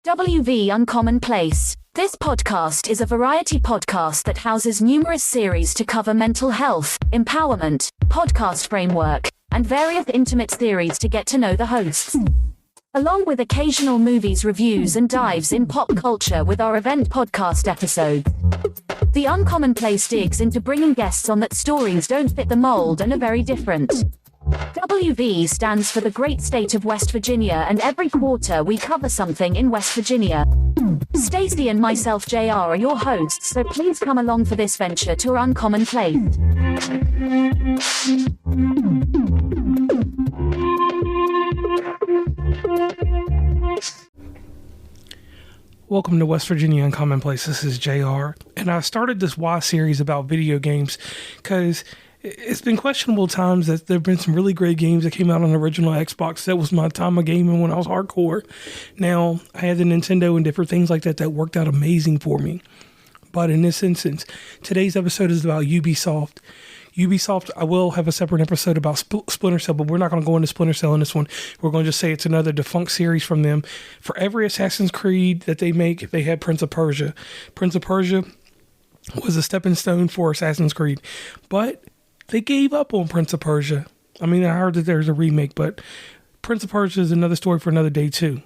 WhY Uncommon Place. This podcast is a variety podcast that houses numerous series to cover mental health, empowerment, podcast framework, and various intimate theories to get to know the hosts. Along with occasional movies reviews and dives in pop culture with our event podcast episodes. The Uncommon Place digs into bringing guests on that stories don't fit the mold and are very different. WhY stands for the great state of West Virginia, and every quarter we cover something in West Virginia. Stacey and myself, JR, are your hosts, so please come along for this venture to our Uncommon Place. Welcome to West Virginia Uncommon Place. This is JR, and I started this WhY series about video games because it's been questionable times that there have been some really great games that came out on the original Xbox. That was my time of gaming when I was hardcore. Now, I had the Nintendo and different things like that that worked out amazing for me. But in this instance, today's episode is about Ubisoft. Ubisoft, I will have a separate episode about Splinter Cell, but we're not going to go into Splinter Cell in this one. We're going to just say it's another defunct series from them. For every Assassin's Creed that they make, they had Prince of Persia. Prince of Persia was a stepping stone for Assassin's Creed, but they gave up on Prince of Persia. I mean, I heard that there's a remake, but Prince of Persia is another story for another day too.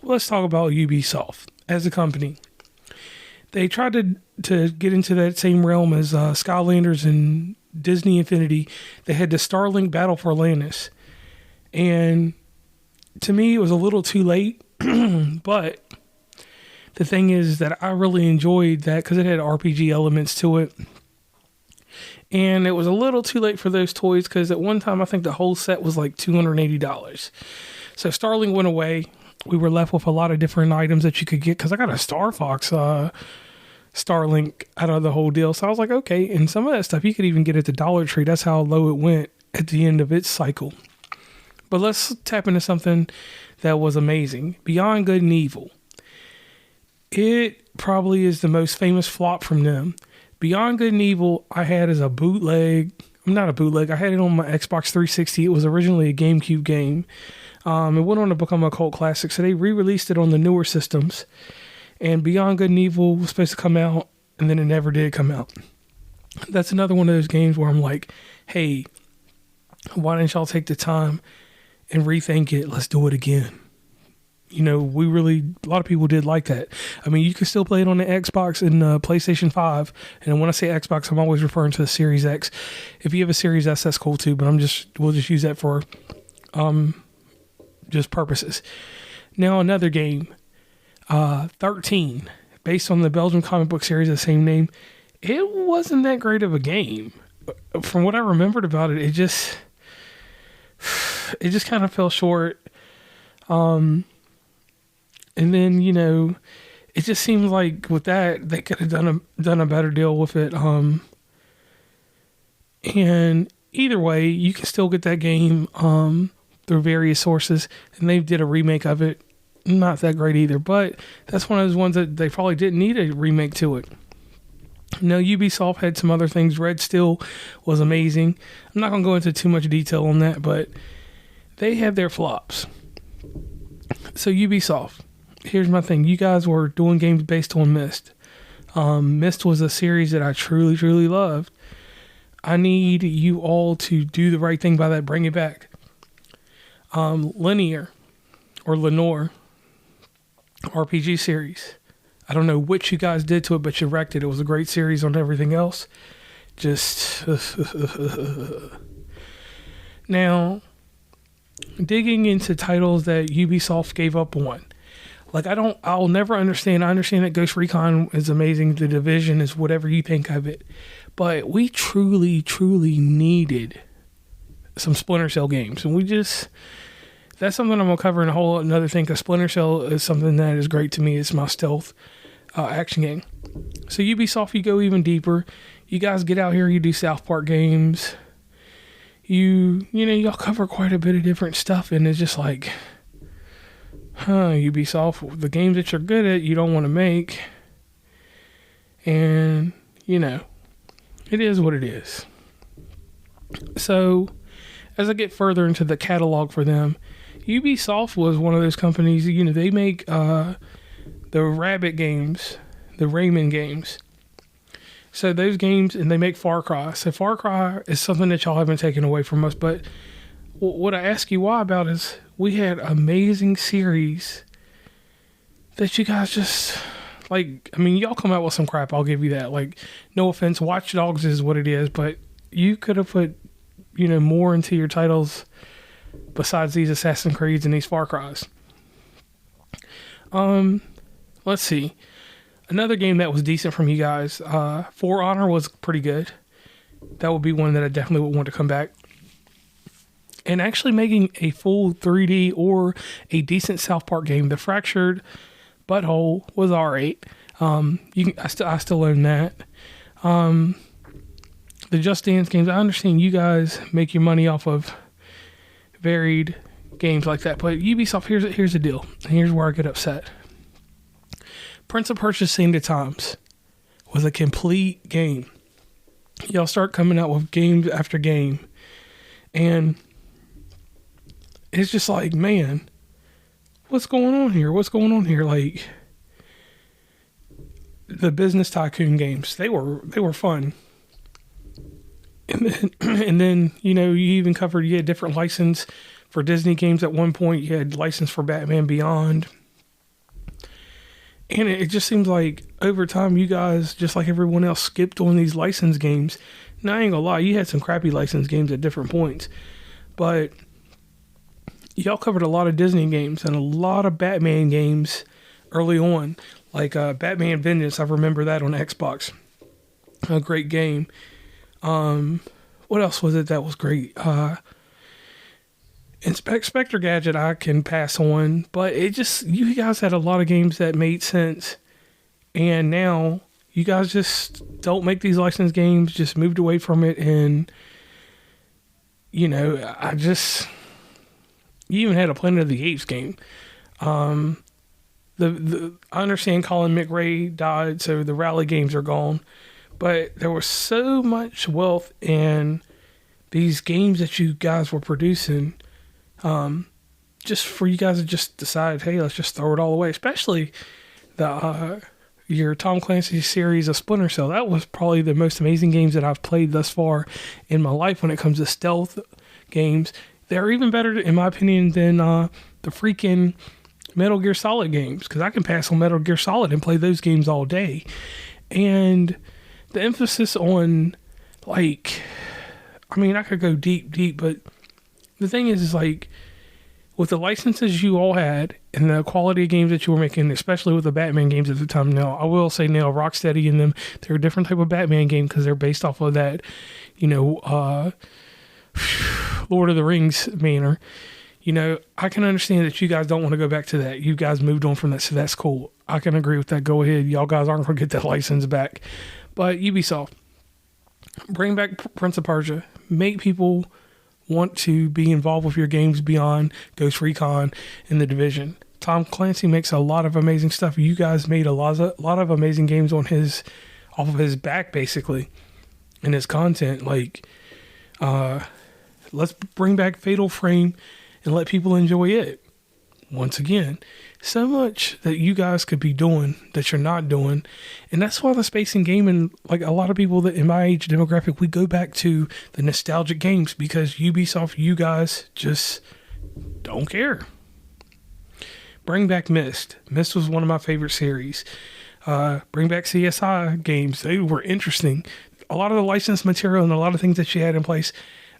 Well, let's talk about Ubisoft as a company. They tried to get into that same realm as Skylanders and Disney Infinity. They had the Starlink Battle for Atlantis. And to me, it was a little too late. But the thing is that I really enjoyed that because it had RPG elements to it. And it was a little too late for those toys because at one time I think the whole set was like $280. So Starlink went away. We were left with a lot of different items that you could get because I got a Star Fox Starlink out of the whole deal. So I was like, okay. And some of that stuff you could even get at the Dollar Tree. That's how low it went at the end of its cycle. But let's tap into something that was amazing. Beyond Good and Evil. It probably is the most famous flop from them. Beyond Good and Evil, I had as a bootleg. Not a bootleg. I had it on my Xbox 360. It was originally a GameCube game. It went on to become a cult classic. So they re-released it on the newer systems. And Beyond Good and Evil was supposed to come out, and then it never did come out. That's another one of those games where I'm like, hey, why didn't y'all take the time and rethink it? Let's do it again. You know, a lot of people did like that. I mean, you can still play it on the Xbox and PlayStation 5. And when I say Xbox, I'm always referring to the Series X. If you have a Series S, that's cool too, but we'll just use that for just purposes. Now, another game, 13, based on the Belgium comic book series of the same name. It wasn't that great of a game. From what I remembered about it, it just kind of fell short. And then, you know, it just seems like with that, they could have done a better deal with it. And either way, you can still get that game through various sources. And they did a remake of it. Not that great either. But that's one of those ones that they probably didn't need a remake to it. Now, Ubisoft had some other things. Red Steel was amazing. I'm not going to go into too much detail on that, but they had their flops. So Ubisoft. Here's my thing. You guys were doing games based on Myst. Myst was a series that I truly, truly loved. I need you all to do the right thing by that. Bring it back. Linear or Lenore RPG series. I don't know what you guys did to it, but you wrecked it. It was a great series on everything else. Just now, digging into titles that Ubisoft gave up on. Like, I'll never understand. I understand that Ghost Recon is amazing. The Division is whatever you think of it. But we truly, truly needed some Splinter Cell games. And that's something I'm going to cover in a whole another thing, because Splinter Cell is something that is great to me. It's my stealth action game. So Ubisoft, you go even deeper. You guys get out here, you do South Park games. Y'all cover quite a bit of different stuff, and it's just like, Ubisoft, the games that you're good at, you don't want to make. And, it is what it is. So, as I get further into the catalog for them, Ubisoft was one of those companies, they make the Rabbit games, the Rayman games. So those games, and they make Far Cry. So Far Cry is something that y'all haven't taken away from us. But what I ask you why about is we had amazing series that you guys just, like, I mean, y'all come out with some crap, I'll give you that. Like, no offense, Watch Dogs is what it is, but you could have put, you know, more into your titles besides these Assassin's Creeds and these Far Cries. Let's see. Another game that was decent from you guys, For Honor was pretty good. That would be one that I definitely would want to come back. And actually making a full 3D or a decent South Park game, The Fractured Butthole was alright. I still own that. The Just Dance games, I understand you guys make your money off of varied games like that, but Ubisoft, here's the deal. Here's where I get upset. Prince of Persia: Sands of Time was a complete game. Y'all start coming out with games after game, and it's just like, man, what's going on here? Like, the Business Tycoon games, they were fun. And then, you know, you had different license for Disney games at one point. You had license for Batman Beyond. And it just seems like over time, you guys, just like everyone else, skipped on these license games. Now, I ain't gonna lie, you had some crappy license games at different points. But y'all covered a lot of Disney games and a lot of Batman games early on. Like Batman Vengeance, I remember that on Xbox. A great game. What else was it that was great? Inspector Gadget I can pass on, but you guys had a lot of games that made sense, and now you guys just don't make these licensed games, just moved away from it, and, you know, you even had a Planet of the Apes game. I understand Colin McRae died, so the Rally games are gone, but there was so much wealth in these games that you guys were producing, just for you guys to just decide, hey, let's just throw it all away. Especially your Tom Clancy series of Splinter Cell. That was probably the most amazing games that I've played thus far in my life when it comes to stealth games. They're even better, in my opinion, than the freaking Metal Gear Solid games, because I can pass on Metal Gear Solid and play those games all day. And the emphasis on, like, I mean, I could go deep, but the thing is like, with the licenses you all had and the quality of games that you were making, especially with the Batman games at the time. Now, I will say now, Rocksteady and them, they're a different type of Batman game because they're based off of that, you know, Lord of the Rings manner. You know, I can understand that you guys don't want to go back to that. You guys moved on from that, so that's cool. I can agree with that. Go ahead. Y'all guys aren't going to get that license back. But Ubisoft, bring back Prince of Persia. Make people want to be involved with your games beyond Ghost Recon and The Division. Tom Clancy makes a lot of amazing stuff. You guys made a lot of amazing games off of his back, basically, and his content. Like, let's bring back Fatal Frame and let people enjoy it. Once again, so much that you guys could be doing that you're not doing. And that's why the space in gaming, like a lot of people that in my age demographic, we go back to the nostalgic games because Ubisoft, you guys just don't care. Bring back Myst. Myst was one of my favorite series. Bring back CSI games. They were interesting. A lot of the licensed material and a lot of things that you had in place.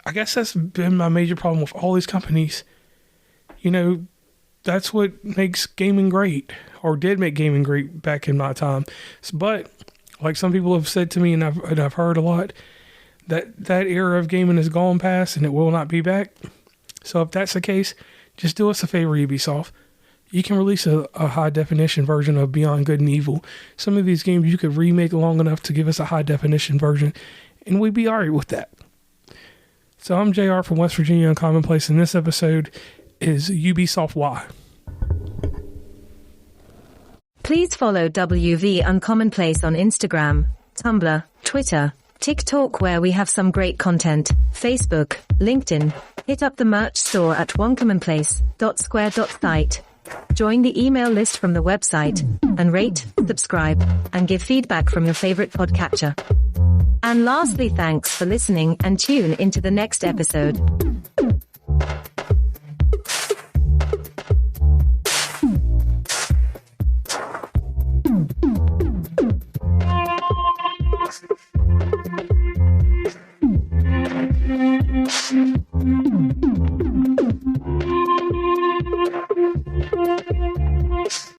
I guess that's been my major problem with all these companies. You know, that's what makes gaming great, or did make gaming great back in my time. But like some people have said to me, and I've heard a lot, that era of gaming is gone past and it will not be back. So if that's the case, just do us a favor, Ubisoft. You can release a high definition version of Beyond Good and Evil. Some of these games you could remake long enough to give us a high definition version, and we'd be alright with that. So I'm JR from West Virginia on Commonplace, and this episode is Ubisoft WhY. Please follow WV Uncommonplace on Instagram, Tumblr, Twitter, TikTok, where we have some great content, Facebook, LinkedIn. Hit up the merch store at oncommonplace.square.site. Join the email list from the website, and rate, subscribe, and give feedback from your favorite podcatcher. And lastly, thanks for listening, and tune into the next episode.